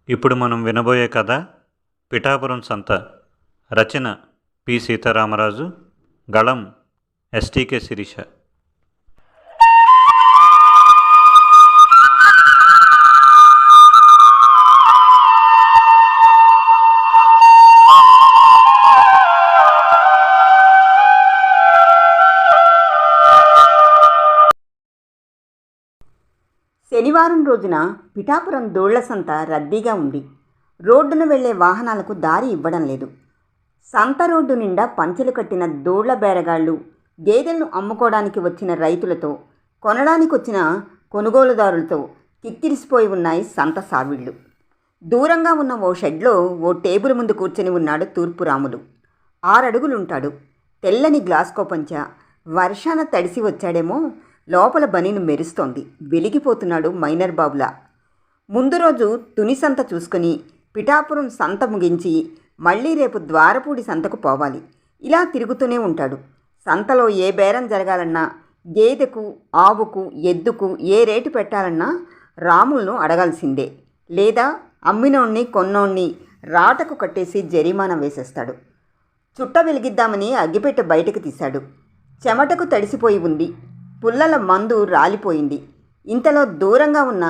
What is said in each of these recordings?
ఇప్పుడు మనం వినబోయే కథ పిఠాపురం సంత. రచన పి సీతారామరాజు. గళం ఎస్టీకే శిరీష. శనివారం రోజున పిఠాపురం దోళ్ల సంత రద్దీగా ఉంది. రోడ్డున వెళ్లే వాహనాలకు దారి ఇవ్వడం లేదు. సంత రోడ్డు నిండా పంచెలు కట్టిన దోళ్ల బేరగాళ్లు, గేదెలను అమ్ముకోవడానికి వచ్చిన రైతులతో, కొనడానికి వచ్చిన కొనుగోలుదారులతో కిక్కిరిసిపోయి ఉన్నాయి సంత సావిళ్ళు. దూరంగా ఉన్న ఓ షెడ్లో ఓ టేబుల్ ముందు కూర్చొని ఉన్నాడు తూర్పు రాములు. 6 అడుగులుంటాడు. తెల్లని గ్లాస్కో పంచ. వర్షాన తడిసి వచ్చాడేమో, లోపల బనీను మెరుస్తోంది. వెలిగిపోతున్నాడు మైనర్ బాబులా. ముందు రోజు తుని సంత చూసుకుని పిఠాపురం సంత ముగించి మళ్ళీ రేపు ద్వారపూడి సంతకు పోవాలి. ఇలా తిరుగుతూనే ఉంటాడు. సంతలో ఏ బేరం జరగాలన్నా, గేదెకు, ఆవుకు, ఎద్దుకు ఏ రేటు పెట్టాలన్నా రాములను అడగాల్సిందే. లేదా అమ్మినోణ్ణి కొన్నోణ్ణి రాటకు కట్టేసి జరిమానా వేసేస్తాడు. చుట్ట వెలిగిద్దామని అగ్గిపెట్టె బయటకు తీశాడు. చెమటకు తడిసిపోయి ఉంది. పుల్లల మందు రాలిపోయింది. ఇంతలో దూరంగా ఉన్న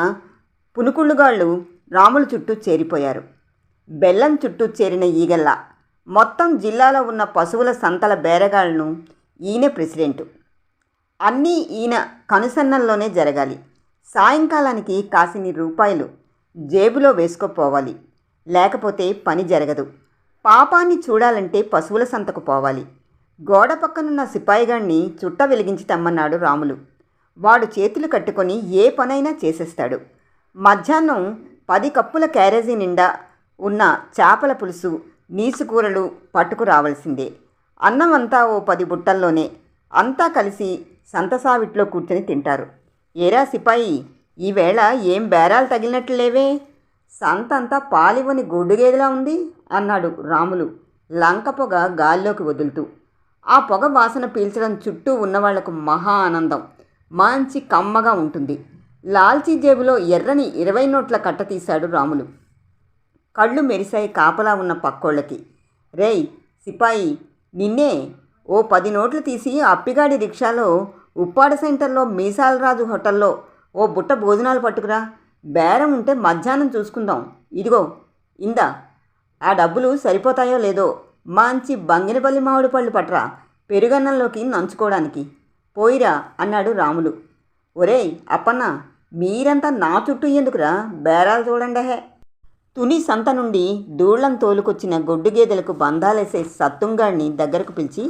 పునుకుళ్ళుగాళ్ళు రాముల చుట్టూ చేరిపోయారు. బెల్లం చుట్టూ చేరిన ఈగల్లా. మొత్తం జిల్లాలో ఉన్న పశువుల సంతల బేరగాళ్లను ఈయన ప్రెసిడెంటు. అన్నీ ఈయన కనుసన్నల్లోనే జరగాలి. సాయంకాలానికి కాసిని రూపాయలు జేబులో వేసుకోపోవాలి. లేకపోతే పని జరగదు. పాపాన్ని చూడాలంటే పశువుల సంతకు పోవాలి. గోడ పక్కనున్న సిపాయిగాడిని చుట్ట వెలిగించి తెమ్మన్నాడు రాములు. వాడు చేతులు కట్టుకొని ఏ పనైనా చేసేస్తాడు. మధ్యాహ్నం 10 కప్పుల క్యారేజీ నిండా ఉన్న చేపల పులుసు, నీసుకూరలు పట్టుకు రావాల్సిందే. అన్నం అంతా ఓ 10 బుట్టల్లోనే. అంతా కలిసి సంతసావిట్లో కూర్చొని తింటారు. ఏరా సిపాయి, ఈవేళ ఏం బేరాలు తగిలినట్లు లేవే? సంతంతా పాలివని గొడ్డుగేదిలా ఉంది అన్నాడు రాములు లంక పొగ గాల్లోకి వదులుతూ. ఆ పొగ వాసన పీల్చడం చుట్టూ ఉన్నవాళ్లకు మహా ఆనందం. మంచి కమ్మగా ఉంటుంది. లాల్చీ జేబులో ఎర్రని 20 నోట్ల కట్ట తీశాడు రాములు. కళ్ళు కాపలా ఉన్న పక్కోళ్ళకి. రేయ్ సిపాయి, నిన్నే. ఓ 10 నోట్లు తీసి అప్పిగాడి రిక్షాలో ఉప్పాడ సెంటర్లో మీసాలరాజు హోటల్లో ఓ బుట్ట భోజనాలు పట్టుకురా. బేరం ఉంటే మధ్యాహ్నం చూసుకుందాం. ఇదిగో ఇందా. ఆ డబ్బులు సరిపోతాయో లేదో మంచి బంగినపల్లి మామిడి పళ్ళు పట్రా, పెరుగన్నంలోకి నంచుకోవడానికి. పోయిరా అన్నాడు రాములు. ఒరేయ్ అప్పన్న, మీరంతా నా చుట్టూ ఎందుకురా? బేరాలు చూడండహే. తుని సంత నుండి దూళ్లం తోలుకొచ్చిన గొడ్డు గేదెలకు బంధాలేసే సత్తుంగాడిని దగ్గరకు పిలిచి,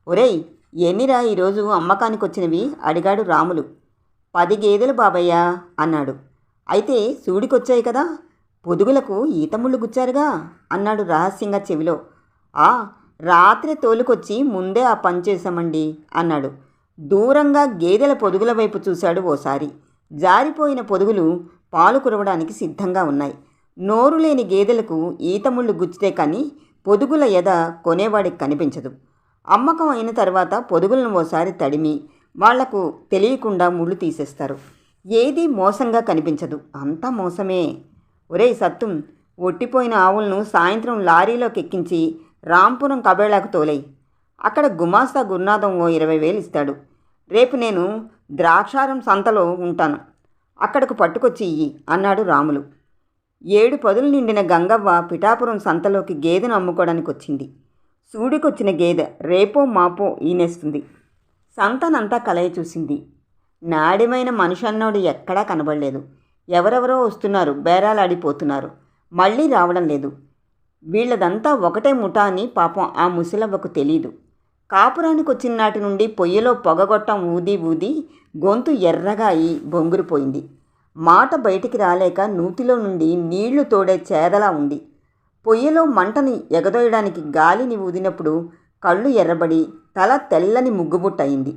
ఒరేయ్ ఎన్నిరా ఈరోజు అమ్మకానికి వచ్చినవి అడిగాడు రాములు. 10 గేదెలు బాబయ్యా అన్నాడు. అయితే సూడికొచ్చాయి కదా, పొదుగులకు ఈతముళ్ళు గుచ్చారుగా అన్నాడు రహస్యంగా చెవిలో. రాత్రి తోలుకొచ్చి ముందే ఆ పని చేశామండి అన్నాడు. దూరంగా గేదెల పొదుగుల వైపు చూశాడు ఓసారి. జారిపోయిన పొదుగులు పాలు కురవడానికి సిద్ధంగా ఉన్నాయి. నోరు లేని గేదెలకు ఈతముళ్ళు గుచ్చితే కానీ పొదుగుల ఎద కొనేవాడికి కనిపించదు. అమ్మకం అయిన తర్వాత పొదుగులను ఓసారి తడిమి వాళ్లకు తెలియకుండా ముళ్ళు తీసేస్తారు. ఏదీ మోసంగా కనిపించదు, అంతా మోసమే. ఒరేయ్ సత్తుం, ఒట్టిపోయిన ఆవులను సాయంత్రం లారీలోకి ఎక్కించి రాంపురం కబేళాకు తోలేయి. అక్కడ గుమాస్తా గురునాథం ఓ 20,000 ఇస్తాడు. రేపు నేను ద్రాక్షారం సంతలో ఉంటాను, అక్కడకు పట్టుకొచ్చి ఇయ్యి అన్నాడు రాములు. 7 పదులు నిండిన గంగవ్వ పిఠాపురం సంతలోకి గేదెను అమ్ముకోవడానికి వచ్చింది. సూడికొచ్చిన గేదె రేపో మాపో ఈనేస్తుంది. సంతనంతా కలయ చూసింది. నాడిమైన మనిషి అన్నోడు ఎక్కడా కనబడలేదు. ఎవరెవరో వస్తున్నారు, బేరాలాడిపోతున్నారు, మళ్ళీ రావడం లేదు. వీళ్ళదంతా ఒకటే ముఠా అని పాపం ఆ ముసలవ్వకు తెలీదు. కాపురానికి వచ్చిన నాటి నుండి పొయ్యిలో పొగగొట్టం ఊది ఊది గొంతు ఎర్రగా అయి బొంగురిపోయింది. మాట బయటికి రాలేక నూతిలో నుండి నీళ్లు తోడే చేదలా ఉంది. పొయ్యిలో మంటని ఎగదోయడానికి గాలిని ఊదినప్పుడు కళ్ళు ఎర్రబడి తల తెల్లని ముగ్గుబుట్టయింది.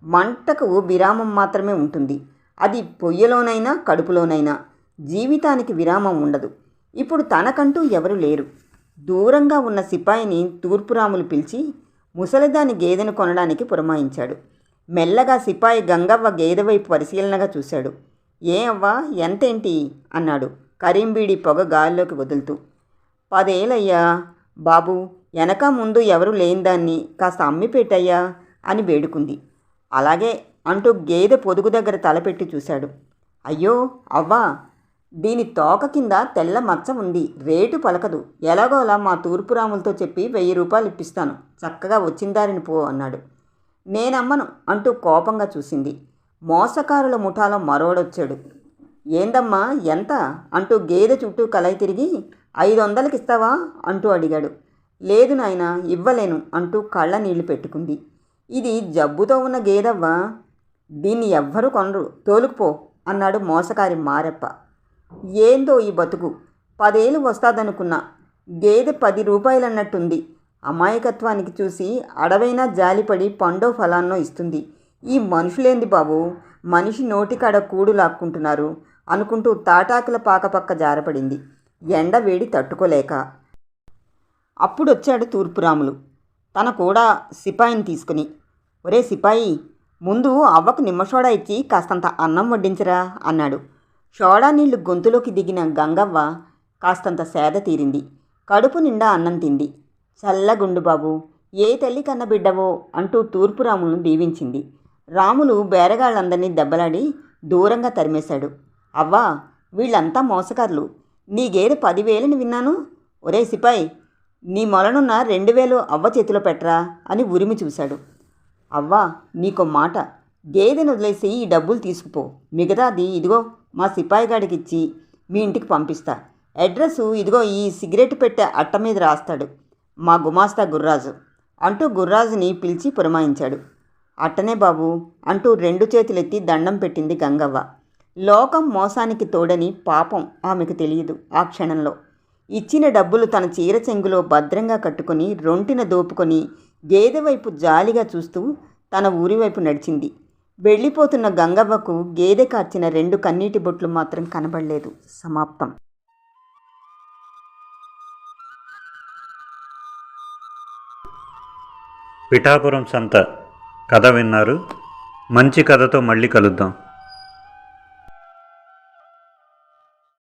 మంటకు విరామం మాత్రమే ఉంటుంది. అది పొయ్యిలోనైనా కడుపులోనైనా. జీవితానికి విరామం ఉండదు. ఇప్పుడు తనకంటూ ఎవరు లేరు. దూరంగా ఉన్న సిపాయిని తూర్పురాములు పిలిచి ముసలిదాని గేదెను కొనడానికి పురమాయించాడు. మెల్లగా సిపాయి గంగవ్వ గేదె వైపు పరిశీలనగా చూశాడు. ఏ అవ్వా, ఎంతేంటి అన్నాడు. కరీంబీడి పొగ గాల్లోకి వదులుతూ. 10 ఏళ్ళయ్యా బాబు, వెనక ముందు ఎవరు లేని దాన్ని కాస్త అమ్మి పెట్టయ్యా అని వేడుకుంది. అలాగే అంటూ గేదె పొదుగు దగ్గర తలపెట్టి చూశాడు. అయ్యో అవ్వా, దీని తోక కింద తెల్ల మచ్చ ఉంది, రేటు పలకదు, ఎలాగోలా మా తూర్పు రాములతో చెప్పి 1000 రూపాయలు ఇప్పిస్తాను, చక్కగా వచ్చిందారిని పో అన్నాడు. నేనమ్మను అంటూ కోపంగా చూసింది. మోసకారుల ముఠాలో మరోడొచ్చాడు. ఏందమ్మా ఎంత అంటూ గేదె చుట్టూ కలయి తిరిగి 500కి ఇస్తావా అంటూ అడిగాడు. లేదు నాయనా, ఇవ్వలేను అంటూ కళ్ళ నీళ్లు పెట్టుకుంది. ఇది జబ్బుతో ఉన్న గేదవ్వా, దీన్ని ఎవ్వరూ కొనరు, తోలుకుపో అన్నాడు మోసకారి మారెప్ప. ఏందో ఈ బతుకు, 10 ఏళ్ళు వస్తాదనుకున్నా, గేదె 10 రూపాయలన్నట్టుంది. అమాయకత్వానికి చూసి అడవైనా జాలిపడి పండో ఫలాన్నో ఇస్తుంది. ఈ మనుషులేంది బాబు, మనిషి నోటికాడ కూడు లాక్కుంటున్నారు అనుకుంటూ తాటాకుల పాకపక్క జారపడింది, ఎండ వేడి తట్టుకోలేక. అప్పుడొచ్చాడు తూర్పురాములు తన కూడా సిపాయిని తీసుకుని. ఒరే సిపాయి, ముందు అవ్వకు నిమ్మసోడా ఇచ్చి కాస్తంత అన్నం వడ్డించరా అన్నాడు. సోడా నీళ్లు గొంతులోకి దిగిన గంగవ్వ కాస్తంత సేద తీరింది. కడుపు నిండా అన్నం తింది. చల్లగుండు బాబు, ఏ తల్లి కన్న బిడ్డవో అంటూ తూర్పురాములను దీవించింది. రాములు బేరగాళ్ళందరినీ దెబ్బలాడి దూరంగా తరిమేశాడు. అవ్వా, వీళ్ళంతా మోసకారులు, నీ గేదె 10,000 విన్నాను. ఒరే సిపాయి, నీ మొలనున్న 2,000 అవ్వ చేతిలో పెట్టరా అని ఉరిమి చూశాడు. అవ్వా, నీకో మాట, గేదెను వదిలేసి ఈ డబ్బులు తీసుకుపో, మిగతాది ఇదిగో మా సిపాయిగాడికి ఇచ్చి మీ ఇంటికి పంపిస్తా. అడ్రస్సు ఇదిగో ఈ సిగరెట్ పెట్టే అట్ట మీద రాస్తాడు, మా గుమాస్తా గుర్రాజు అంటూ గుర్రాజుని పిలిచి పురమాయించాడు. అట్టనే బాబు అంటూ 2 చేతులెత్తి దండం పెట్టింది గంగవ్వ. లోకం మోసానికి తోడని పాపం ఆమెకు తెలియదు. ఆ క్షణంలో ఇచ్చిన డబ్బులు తన చీర చెంగులో భద్రంగా కట్టుకొని రొంటిన దోపుకొని గేదె వైపు జాలిగా చూస్తూ తన ఊరి వైపు నడిచింది. వెళ్ళిపోతున్న గంగవ్వకు గేదె కార్చిన 2 కన్నీటి బొట్లు మాత్రం కనబడలేదు. సమాప్తం. పిఠాపురం సంత కథ విన్నారు. మంచి కథతో మళ్ళీ కలుద్దాం.